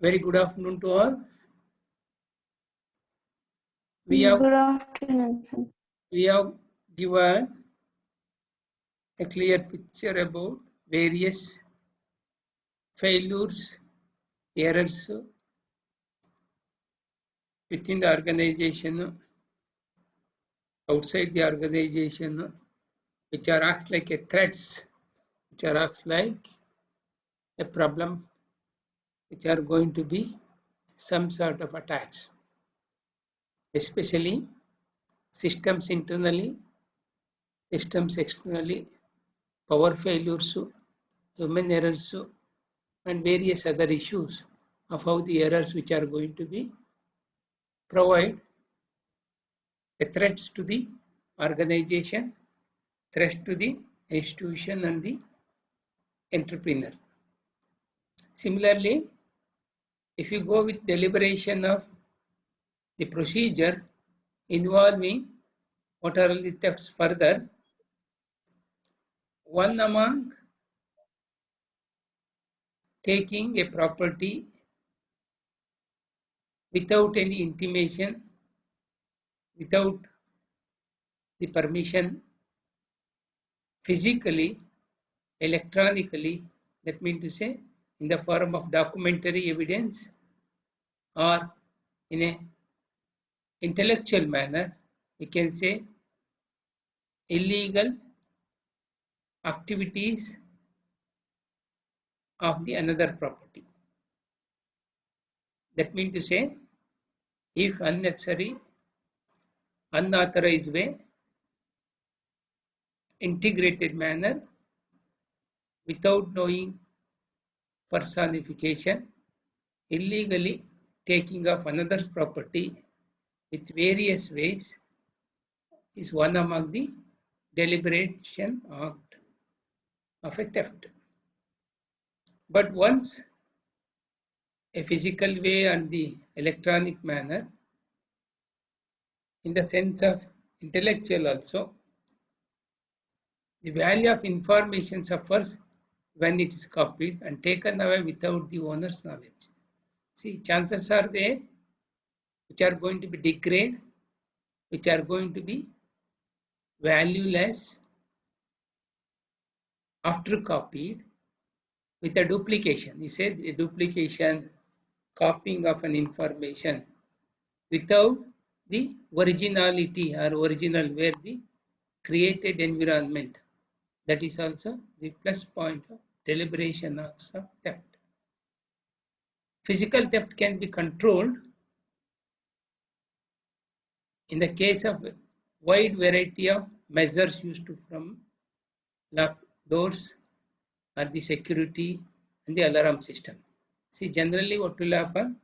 Very good afternoon to all. Good afternoon, sir. We have given a clear picture about various failures, errors within the organization, outside the organization, which are acts like a threats, which are acts like a problem, which are going to be some sort of attacks, especially systems internally, systems externally, power failures, human errors, and various other issues of how the errors which are going to be provide a threats to the organization, threats to the institution and the entrepreneur. Similarly, if you go with deliberation of the procedure involving what are all the thefts further, one among taking a property without any intimation, without the permission, physically, electronically, that means to say in the form of documentary evidence or in a intellectual manner, we can say illegal activities of the another property. That means to say, if unnecessary, unauthorized way, integrated manner, without knowing personification, illegally taking of another's property with various ways is one among the deliberation act of a theft. But once a physical way and the electronic manner, in the sense of intellectual also, the value of information suffers when it is copied and taken away without the owner's knowledge. See, chances are there which are going to be degraded, which are going to be valueless after copied with a duplication. You say the duplication, copying of an information without the originality or original where the created environment. That is also the plus point of deliberation acts of theft. Physical theft can be controlled in the case of wide variety of measures used to from lock doors or the security and the alarm system. See, generally what will happen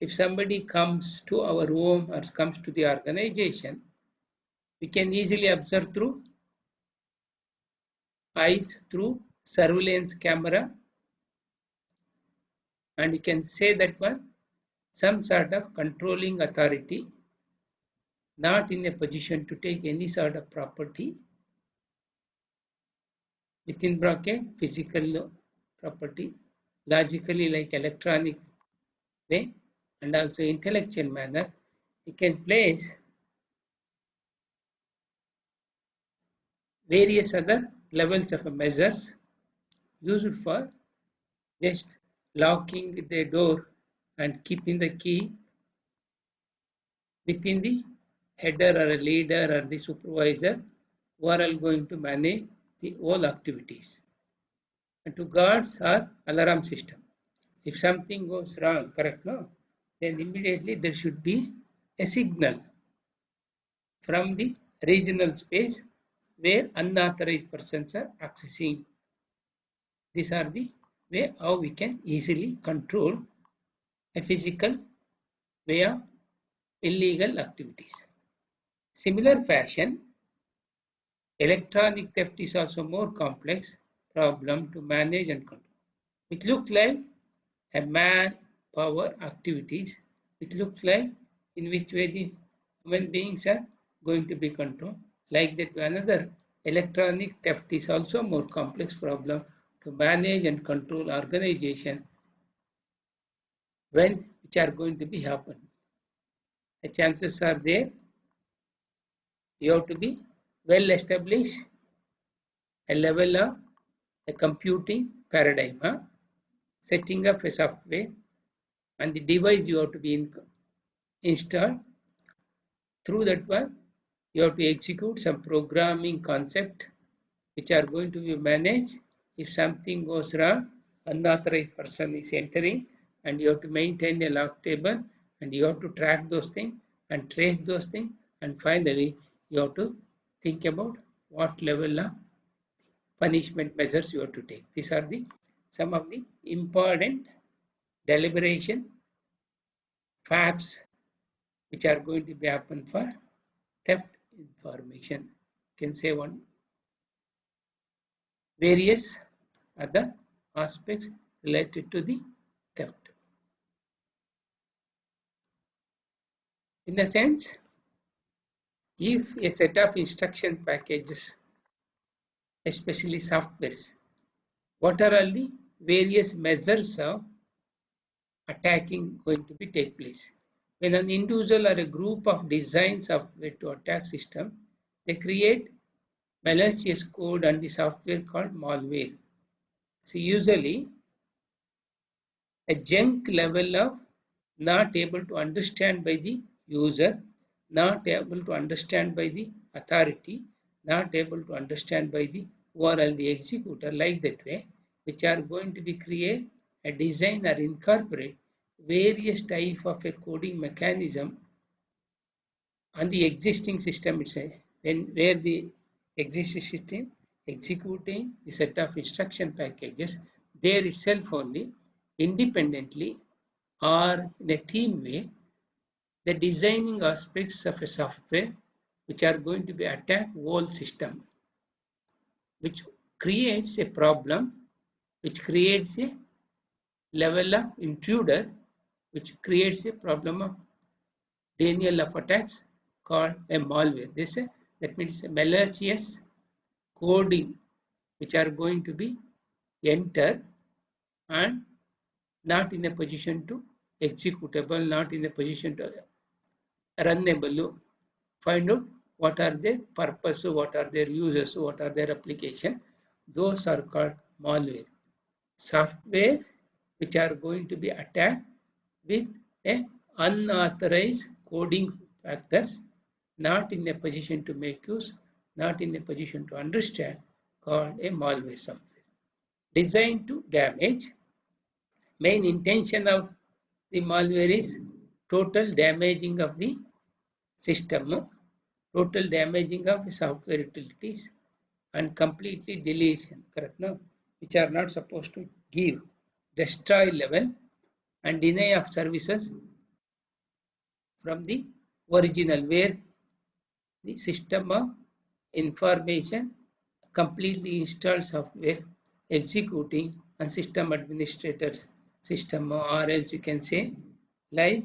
if somebody comes to our home or comes to the organization, we can easily observe through eyes, through surveillance camera, and we can say that one some sort of controlling authority not in a position to take any sort of property within bracket physical property, logically like electronic way, and also intellectual manner, we can place various other levels of measures used for just locking the door and keeping the key within the header or a leader or the supervisor who are all going to manage the whole activities. And to guards or alarm system. If something goes wrong, correct, no? Then immediately there should be a signal from the regional space where unauthorized persons are accessing. These are the way how we can easily control a physical way of illegal activities. Similar fashion, electronic theft is also more complex problem to manage and control. It looks like a manpower activities. It looks like in which way the human beings are going to be controlled. Like that, another electronic theft is also a more complex problem to manage and control organization which are going to be happen. The chances are there. You have to be well established a level of a computing paradigm, setting up a software and the device you have to be installed. Through that one, you have to execute some programming concept which are going to be managed. If something goes wrong, unauthorized person is entering and you have to maintain a log table and you have to track those things and trace those things, and finally you have to think about what level of punishment measures you have to take. These are the some of the important deliberation facts which are going to be happen for theft information. You can say one various other aspects related to the theft. In a sense, if a set of instruction packages, especially softwares, what are all the various measures of attacking going to be take place? When an individual or a group of design software to attack system, they create malicious code and the software called malware. So usually a junk level of not able to understand by the user, not able to understand by the authority, not able to understand by the overall the executor, like that way, which are going to be create a design or incorporate various type of a coding mechanism on the existing system itself, where the existing system executing the set of instruction packages there itself only independently or in a team way, the designing aspects of a software which are going to be attack whole system, which creates a problem, which creates a level of intruder, which creates a problem of denial of attacks called a malware. That means a malicious coding which are going to be entered and not in a position to executable, not in a position to runnable. Find out what are their purpose, what are their uses, what are their application. Those are called malware. Software which are going to be attacked with a unauthorized coding factors, not in a position to make use, not in a position to understand, called a malware software. Designed to damage. Main intention of the malware is total damaging of the system, total damaging of software utilities, and completely deletion, correct, no? Which are not supposed to give, destroy level and deny of services from the original, where the system of information completely installed software executing and system administrators system, or else you can say like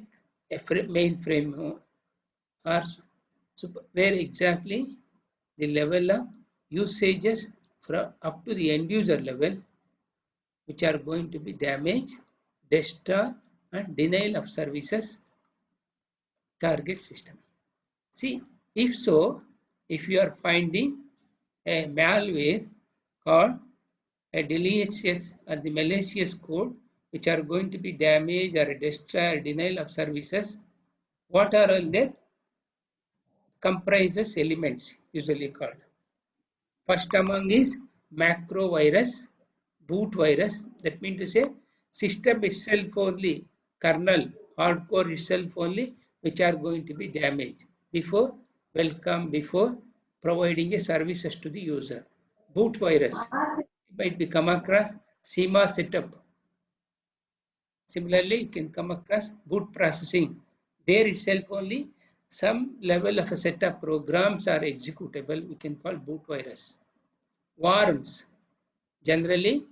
a mainframe, or where exactly the level of usages from up to the end user level which are going to be damaged, destroy and denial of services target system. See, if so, if you are finding a malware called a delicious or the malicious code which are going to be damaged or destroy or denial of services, what are all their comprises elements usually called? First among is macro virus, boot virus. That means to say system itself only, kernel, hardcore itself only, which are going to be damaged before before providing a services to the user. Boot virus might be come across SEMA setup. Similarly, you can come across boot processing. There itself only some level of a set of programs are executable. We can call boot virus. Worms, generally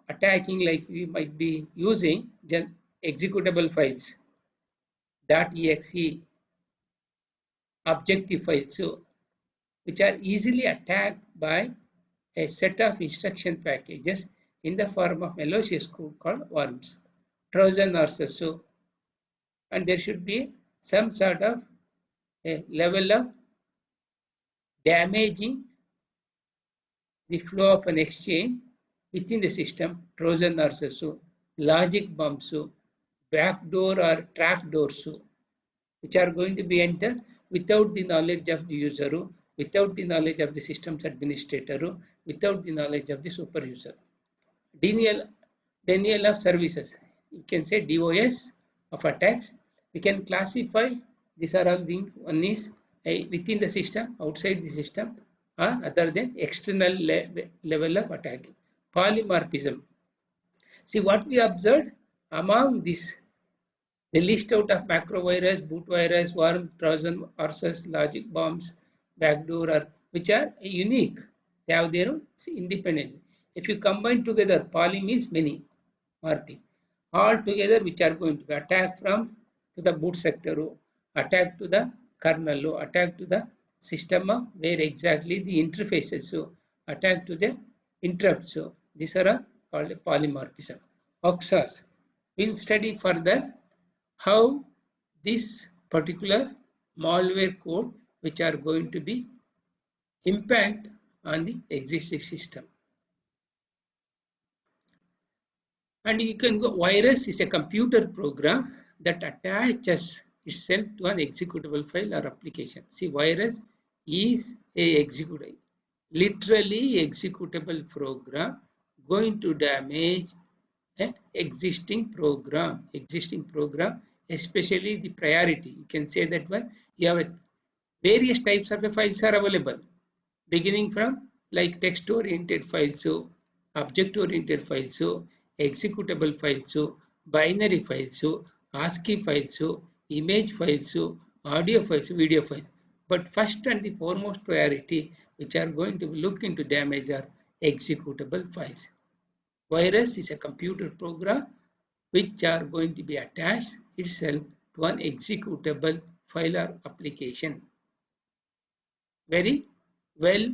attacking, like we might be using executable files, .exe, objective files, so which are easily attacked by a set of instruction packages in the form of malicious code called worms. Trojan horses. So, and there should be some sort of a level of damaging the flow of an exchange within the system, Trojan horses. So, logic bombs, so backdoor or trapdoors, so which are going to be entered without the knowledge of the user, without the knowledge of the system's administrator, without the knowledge of the super user. Denial, denial of services. You can say DOS of attacks. We can classify these are all things. One is within the system, outside the system, or other than external level of attack. Polymorphism. See what we observed among these, the list out of macrovirus, boot virus, worm, Trojan horses, logic bombs, backdoor, or which are unique. They have their own independent. If you combine together, poly means many, RP. All together, which are going to be attack from to the boot sector, attack to the kernel, attack to the system where exactly the interfaces, so attack to the interrupt. So these are called polymorphism. Oxas. We'll study further how this particular malware code which are going to be impact on the existing system. And you can go, virus is a computer program that attaches itself to an executable file or application. See, virus is a executable, literally executable program going to damage an existing program, especially the priority. You can say that one, you have various types of files are available, beginning from like text oriented files, so object oriented files, so executable files, so binary files, so ASCII files, so image files, so audio files, video files. But first and the foremost priority which are going to look into damage are executable files. Virus is a computer program which are going to be attached itself to an executable file or application. Very well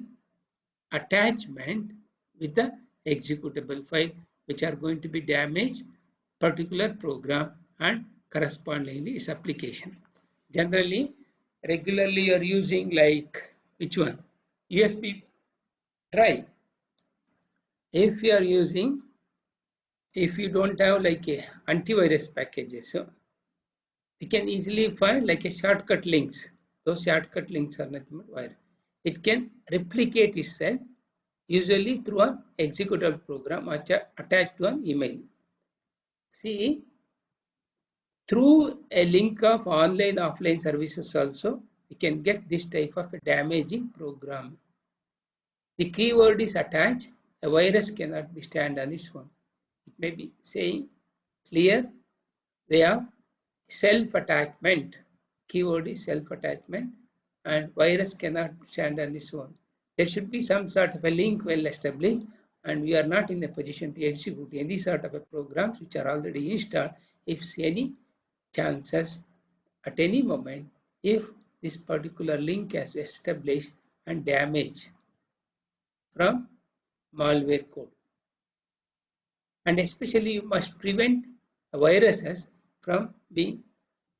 attachment with the executable file which are going to be damaged particular program and correspondingly its application. Generally, regularly you are using like which one? USB drive. If you are using, if you don't have like a antivirus packages, so we can easily find like a shortcut links. Those shortcut links are nothing but virus. It can replicate itself usually through an executable program attached to an email. See, through a link of online offline services also, we can get this type of a damaging program. The keyword is attached. A virus cannot be stand on its own. It may be saying clear way of self-attachment. Keyword is self-attachment, and virus cannot stand on its own. There should be some sort of a link well established, and we are not in a position to execute any sort of a programs which are already installed. If any chances at any moment, if this particular link has established and damaged from malware code. And especially you must prevent viruses from being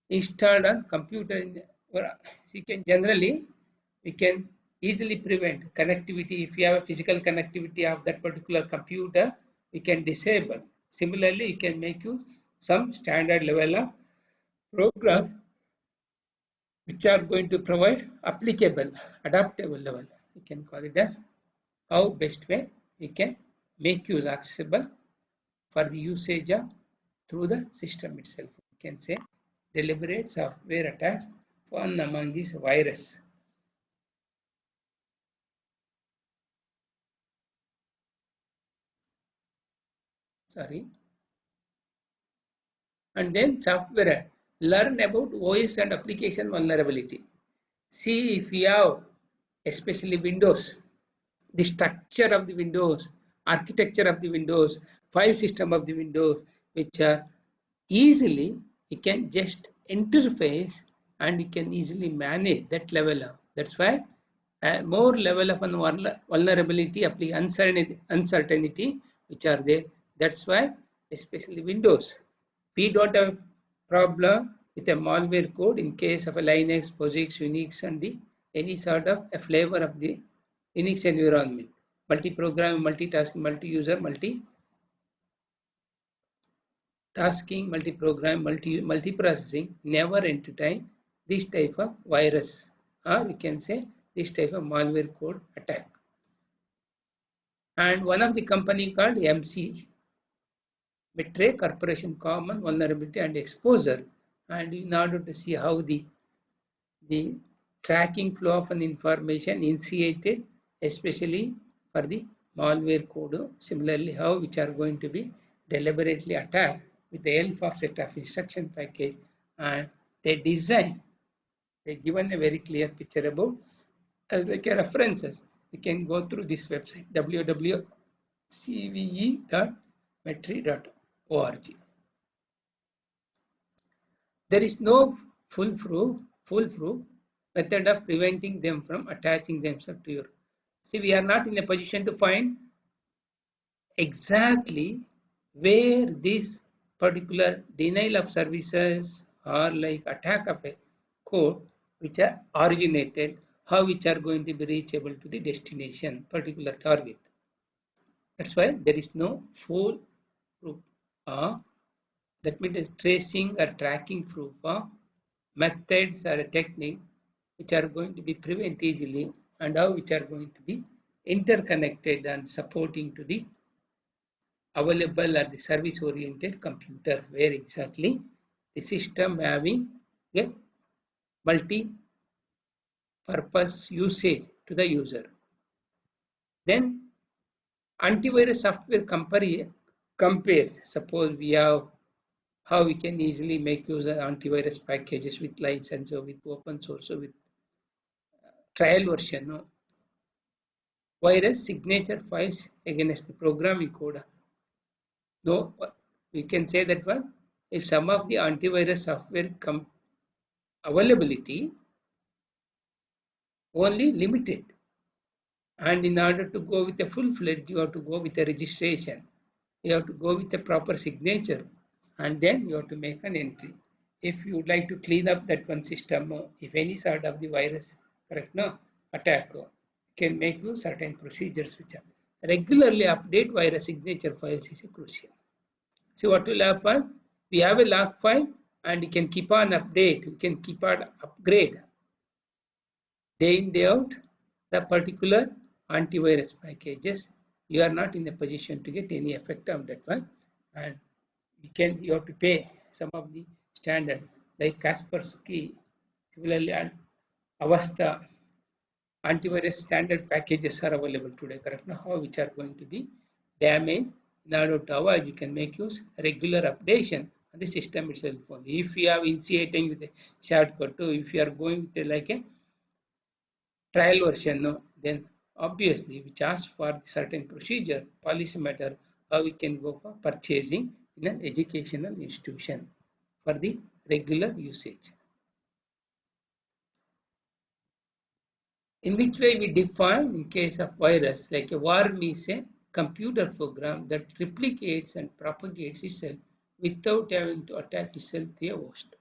installed on computer. You can generally, we can easily prevent connectivity. If you have a physical connectivity of that particular computer, we can disable. Similarly, you can make use some standard level of program which are going to provide applicable, adaptable level. We can call it as how best way we can make use accessible for the usage of through the system itself. We can say deliberate software attacks. One among these virus. Sorry. And then software. Learn about OS and application vulnerability. See if you have, especially Windows, the structure of the Windows, architecture of the Windows, file system of the Windows, which are easily, you can just interface and you can easily manage that level of. That's why more level of vulnerability, uncertainty which are there. That's why especially Windows We don't have a problem with a malware code in case of a Linux, POSIX, Unix, and the any sort of a flavor of the Unix environment. Multi-program, multitasking, multi-user, multi-tasking, multi-program, multi-processing. Never entertain this type of virus, or we can say this type of malware code attack. And one of the company called MC betray corporation common vulnerability and exposure, and in order to see how the tracking flow of an information initiated, especially for the malware code, similarly how which are going to be deliberately attacked with the help of set of instruction package, and they design, they given a very clear picture about as like a references. We can go through this website www.cve.metri.org. There is no foolproof method of preventing them from attaching themselves to your. See, we are not in a position to find exactly where this particular denial of services or like attack of a code which are originated, how which are going to be reachable to the destination, particular target. That's why there is no foolproof. That means tracing or tracking proof of methods or a technique which are going to be prevent easily and how which are going to be interconnected and supporting to the available or the service oriented computer where exactly the system having a multi purpose usage to the user. Then antivirus software compares. Suppose we have how we can easily make use of antivirus packages with license or with open source or with trial version. No? Virus signature files against the programming code. No, we can say that one. If some of the antivirus software availability only limited, and in order to go with a full-fledged, you have to go with a registration. You have to go with a proper signature, and then you have to make an entry. If you would like to clean up that one system, if any sort of the virus, correct, no, attack, can make you certain procedures which are regularly update virus signature files is crucial. See what will happen? We have a log file and you can keep on update, you can keep on upgrade day in, day out, the particular antivirus packages. You are not in a position to get any effect of that one. And you have to pay some of the standard like Kaspersky, similarly, and Avasta antivirus standard packages are available today, correct? Now, how which are going to be damaged. In order to avoid, you can make use regular updation on the system itself only. If you have initiating with a shortcut, if you are going with a, like a trial version, no, then obviously which asks for the certain procedure, policy matter, how we can go for purchasing in an educational institution for the regular usage. In which way we define in case of virus, like a worm is a computer program that replicates and propagates itself without having to attach itself to a host.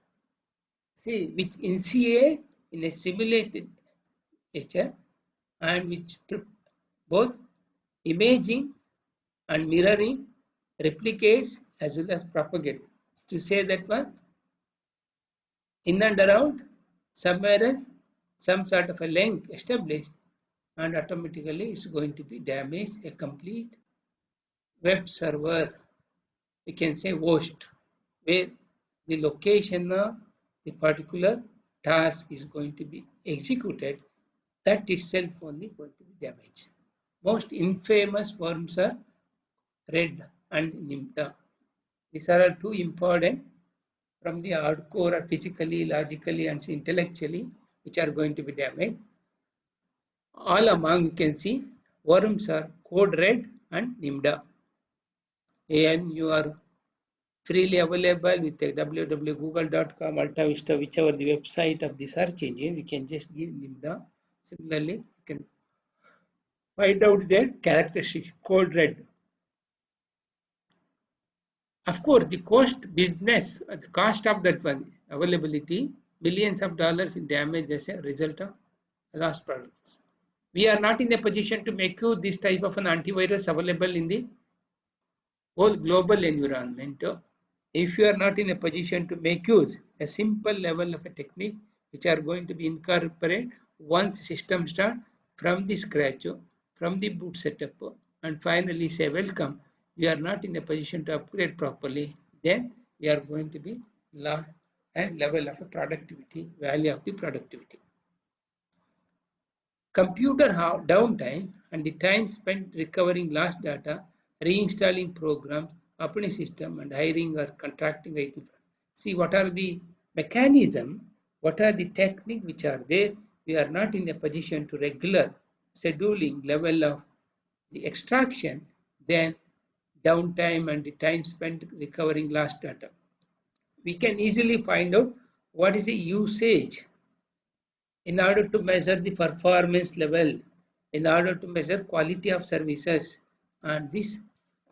See, which initiate in a simulated nature and which both imaging and mirroring replicates as well as propagates. To say that one, in and around somewhere else, some sort of a link established and automatically it's going to be damaged a complete web server, we can say host, where the location of the particular task is going to be executed, that itself only going to be damaged. Most infamous worms are red and nimda. These are all two important from the hardcore or physically, logically, and intellectually, which are going to be damaged. All among you can see worms are code red and nimda. And you are freely available with the www.google.com, Alta Vista, whichever the website of the search engine, we can just give nimda. Similarly, you can find out their characteristics, code red. Of course, the the cost of that one availability, millions of dollars in damage as a result of lost products. We are not in a position to make you this type of an antivirus available in the whole global environment. If you are not in a position to make use a simple level of a technique which are going to be incorporated once system start from the scratch, from the boot setup, and finally say welcome, we are not in a position to upgrade properly, then we are going to be lost and level of a productivity, value of the productivity. Computer downtime and the time spent recovering lost data, reinstalling programs, operating system, and hiring or contracting IT. See what are the mechanism, what are the technique which are there. We are not in a position to regular scheduling level of the extraction, then downtime and the time spent recovering lost data. We can easily find out what is the usage in order to measure the performance level, in order to measure quality of services, and this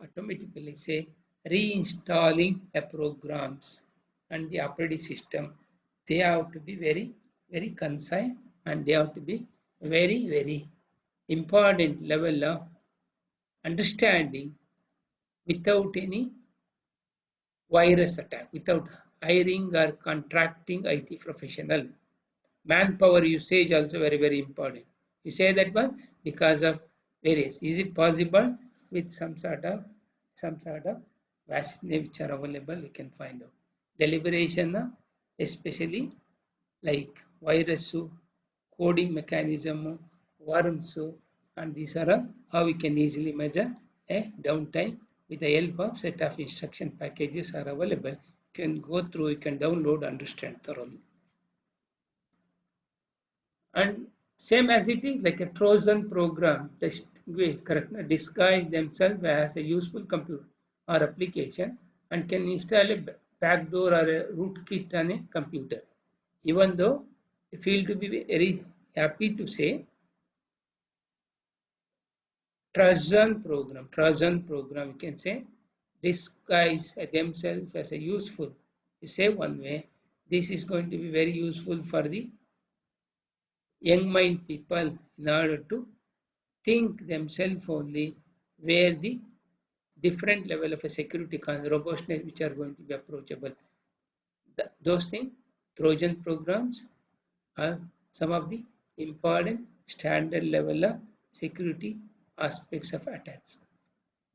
automatically say reinstalling a programs and the operating system. They have to be very concise, and they have to be very important level of understanding without any virus attack, without hiring or contracting IT professional. Manpower usage also very important. You say that one because of various. Is it possible with some sort of vaccine which are available? We can find out. Deliberation, especially like virus, coding mechanism, worms, and these are how we can easily measure a downtime with the help of set of instruction packages are available. You can go through, you can download, understand thoroughly. And same as it is like a Trojan program, correct, disguise themselves as a useful computer or application and can install a backdoor or a rootkit on a computer. Even though I feel to be very happy to say Trojan program, you can say disguise themselves as a useful. You say one way, this is going to be very useful for the young mind people in order to think themselves only where the different level of a security robustness which are going to be approachable. Those things, Trojan programs are some of the important standard level of security aspects of attacks.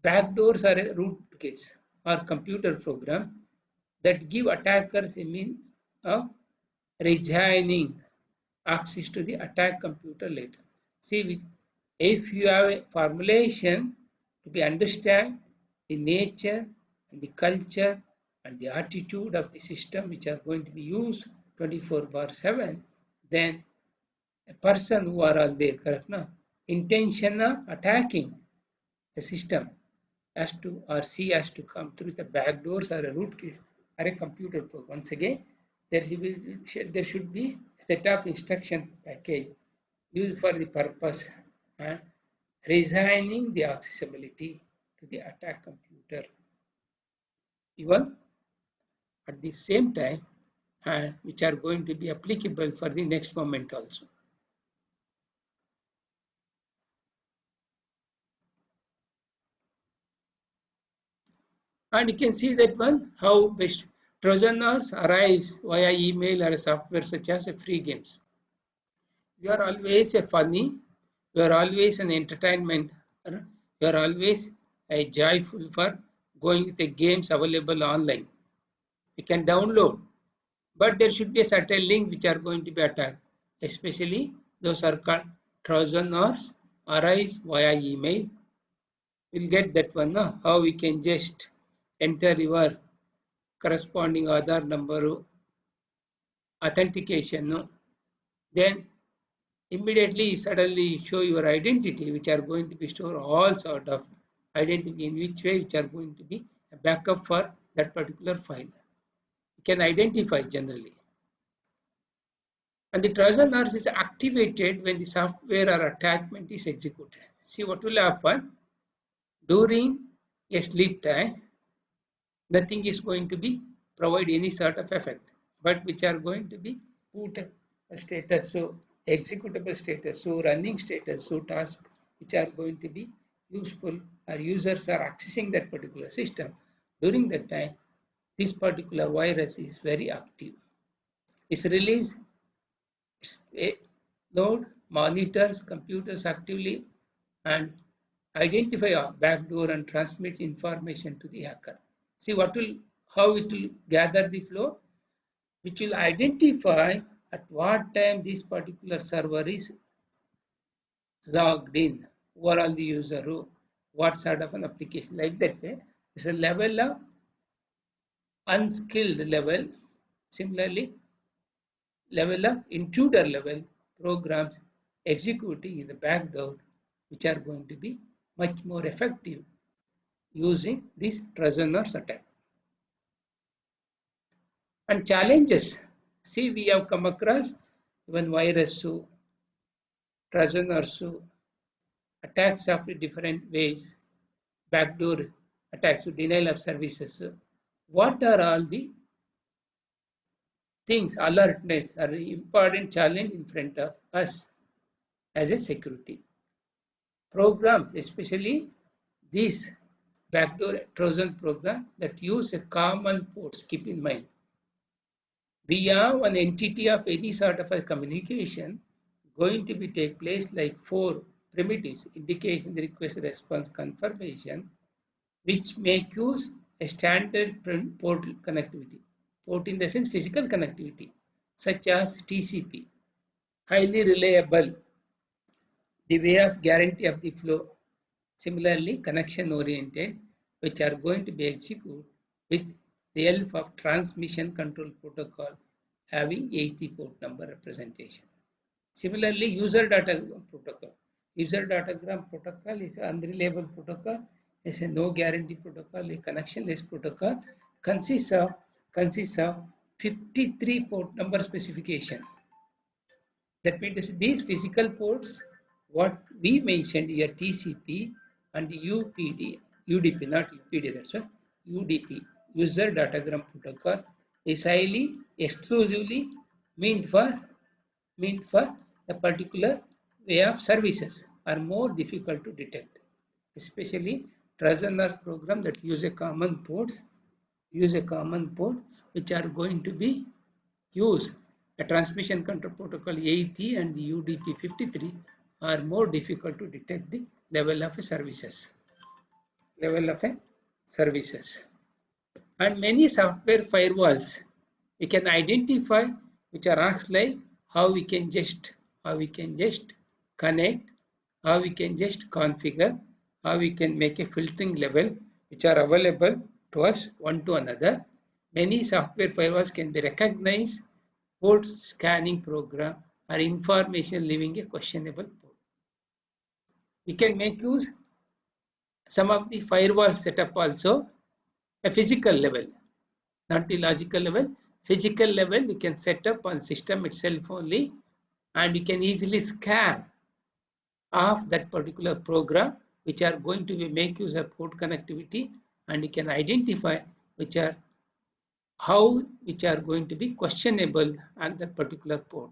Backdoors are rootkits or computer program that give attackers a means of regaining access to the attack computer later. See, if you have a formulation to be understand the nature and the culture and the attitude of the system which are going to be used 24/7, then a person who are all there, correct now, intention of attacking the system has to or C has to come through the back doors or a rootkit or a computer program. Once again, there should be a set of instruction package used for the purpose and resigning the accessibility to the attack computer. Even at the same time, and which are going to be applicable for the next moment also. And you can see that one how best Trojaners arise via email or software such as free games. You are always a funny, you are always an entertainment, you are always a joyful for going with the games available online. You can download, but there should be a certain link which are going to be attacked, especially those are called Trojaners arise via email. We'll get that one, no? How we can just enter your corresponding Aadhaar number authentication, no? Then immediately suddenly show your identity, which are going to be stored all sort of identity in which way, which are going to be a backup for that particular file. You can identify generally. And the Trojan horse is activated when the software or attachment is executed. See what will happen during a sleep time. nothing is going to be provide any sort of effect, but which are going to be put a status, so executable status, so running status, so task which are going to be useful or users are accessing that particular system. During that time, this particular virus is very active. Its release, its node monitors computers actively and identify a backdoor and transmits information to the hacker. See how it will gather the flow, which will identify at what time this particular server is logged in, overall the user row, what sort of an application. Like that way, it's a level of unskilled level. Similarly, level of intruder level programs executing in the backdoor, which are going to be much more effective using this Trojaners attack. And challenges. See, we have come across even virus, so Trojaners, so attacks of different ways, backdoor attacks, so denial of services. What are all the things, alertness are the important challenge in front of us as a security programs, especially these backdoor Trojan program that use a common ports. Keep in mind, we have an entity of any sort of a communication going to be take place like four primitives: indication, request, response, confirmation, which make use a standard port connectivity. Port in the sense physical connectivity, such as TCP, highly reliable, the way of guarantee of the flow. Similarly, connection oriented, which are going to be executed with the help of transmission control protocol having 80 port number representation. Similarly, user datagram protocol. User datagram protocol is an unreliable protocol, is a no guarantee protocol, a connectionless protocol, consists of consists of 53 port number specification. That means these physical ports, what we mentioned here, TCP and UPD, UDP, not UPD, that's right, UDP, User Datagram Protocol, is highly exclusively meant for the particular way of services are more difficult to detect, especially Trojaners program that use a common port which are going to be used. The transmission control protocol 80 and the UDP 53 are more difficult to detect the level of a services. Level of a services. And many software firewalls we can identify which are asked like how we can just connect, how we can just configure, how we can make a filtering level which are available to us one to another. Many software firewalls can be recognized port scanning program or information leaving a questionable port. We can make use some of the firewall setup also a physical level, not the logical level. Physical level we can set up on system itself only, and you can easily scan of that particular program which are going to be make use of port connectivity, and you can identify which are which are going to be questionable on that particular port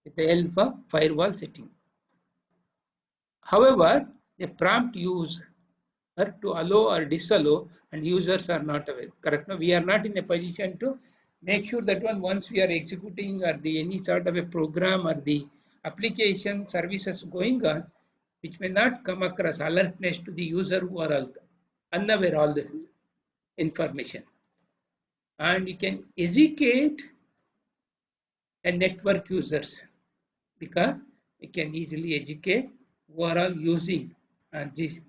with the help of firewall setting. However, a prompt use to allow or disallow and users are not aware. Correct? No, we are not in a position to make sure that once we are executing or the any sort of a program or the application services going on, which may not come across alertness to the user who are all unaware all the information, and you can educate a network users because we can easily educate who are all using, and this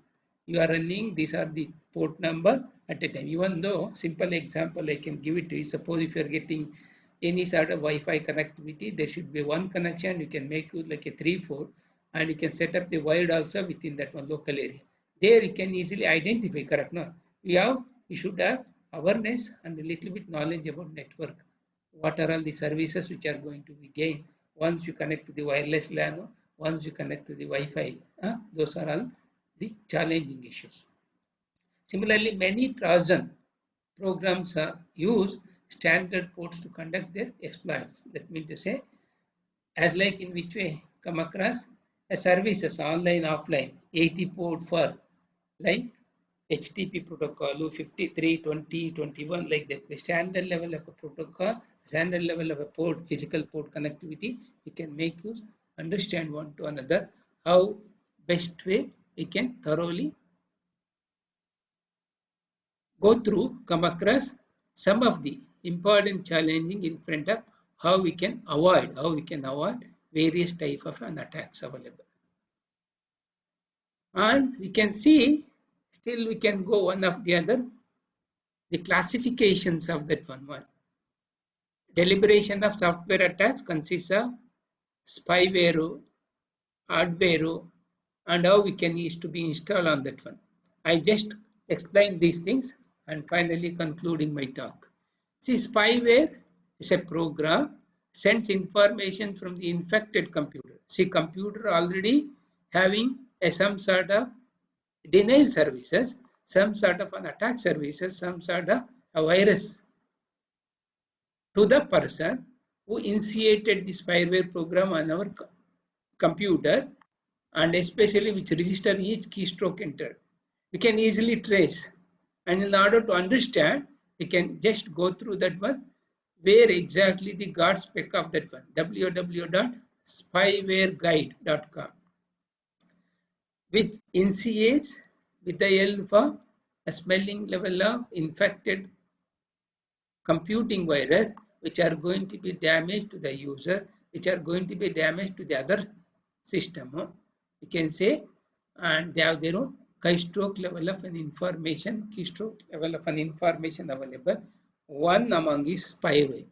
you are running, these are the port number at a time. Even though simple example I can give it to you, suppose if you are getting any sort of Wi-Fi connectivity, there should be one connection, you can make it like a 3-4, and you can set up the wired also within that one local area. There you can easily identify, correct? No, we should have awareness and a little bit knowledge about network. What are all the services which are going to be gained once you connect to the wireless LAN, once you connect to the Wi-Fi? Those are all the challenging issues. Similarly, many Trojan programs use standard ports to conduct their exploits. That means to say, as like in which way come across a services online, offline, 80 port for like HTTP protocol 53, 20, 21, like that. The standard level of a protocol, standard level of a port, physical port connectivity, we can make use, understand one to another, how best way we can thoroughly go through, come across some of the important challenging in front of how we can avoid various type of an attacks available. And we can see, still we can go one of the other, the classifications of that one. Deliberation of software attacks consists of spyware, hardware, and how we can use to be installed on that one. I just explain these things and finally concluding my talk. See, spyware is a program sends information from the infected computer. See, computer already having some sort of denial services, some sort of an attack services, some sort of a virus to the person who initiated the spyware program on our computer, and especially which register each keystroke entered. We can easily trace, and in order to understand, we can just go through that one, where exactly the guard spec of that one, www.spywareguide.com, which initiates with the help of a smelling level of infected computing virus, which are going to be damaged to the user, which are going to be damaged to the other system. You can say, and they have their own keystroke level of an information, keystroke level of an information available. One among is spyware.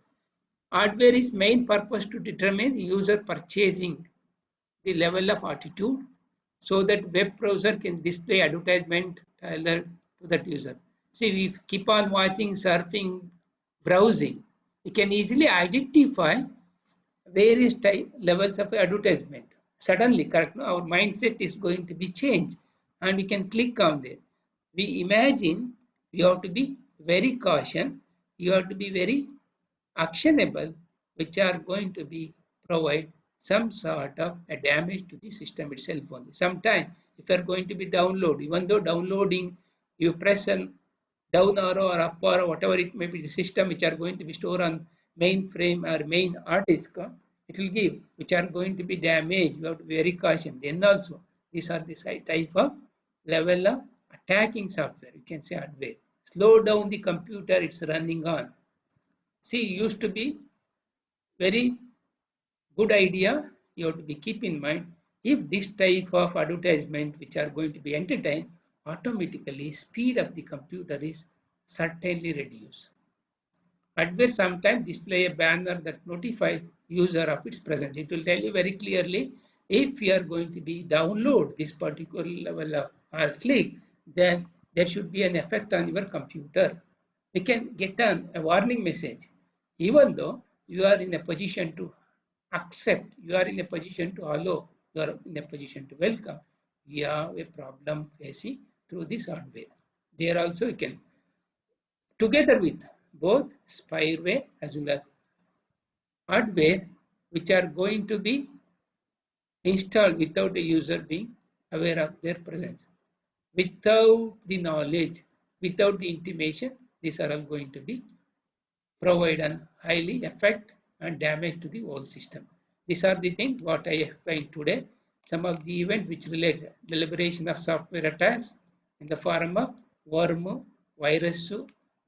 Hardware is main purpose to determine user purchasing the level of attitude so that web browser can display advertisement tailored to that user. See, we keep on watching, surfing, browsing, we can easily identify various type levels of advertisement. Suddenly, correct, no? Our mindset is going to be changed and we can click on there. We imagine you have to be very cautious, you have to be very actionable, which are going to be provide some sort of a damage to the system itself only. Sometimes if you are going to be download, even though downloading, you press an down arrow or up arrow, whatever it may be, the system which are going to be stored on mainframe or main hard disk, it will give, which are going to be damaged. You have to be very cautious. Then also, these are the type of level of attacking software. You can say hardware. Slow down the computer, it's running on. See, used to be very good idea. You have to be keep in mind, if this type of advertisement which are going to be entertained, automatically speed of the computer is certainly reduced. Adware sometimes display a banner that notify user of its presence. It will tell you very clearly, if you are going to be download this particular level of or click, then there should be an effect on your computer. We can get a warning message, even though you are in a position to accept, you are in a position to allow, you are in a position to welcome. We have a problem facing through this hardware. There also you can, together with both spyware as well as hardware, which are going to be installed without the user being aware of their presence, without the knowledge, without the intimation. These are all going to be provide an highly affect and damage to the whole system. These are the things what I explained today. Some of the events which relate deliberation of software attacks in the form of worm, virus,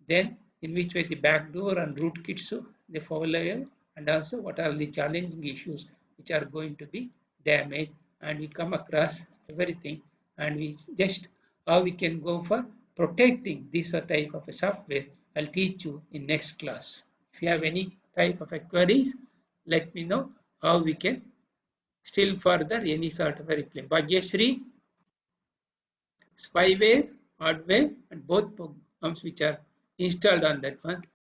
then in which way the backdoor and rootkits they follow, and also what are the challenging issues which are going to be damaged, and we come across everything, and we just how we can go for protecting this type of a software. I'll teach you in next class. If you have any type of queries, let me know how we can still further any sort of a reply. Bhagyashree, spyware, hardware, and both programs which are installed on that one.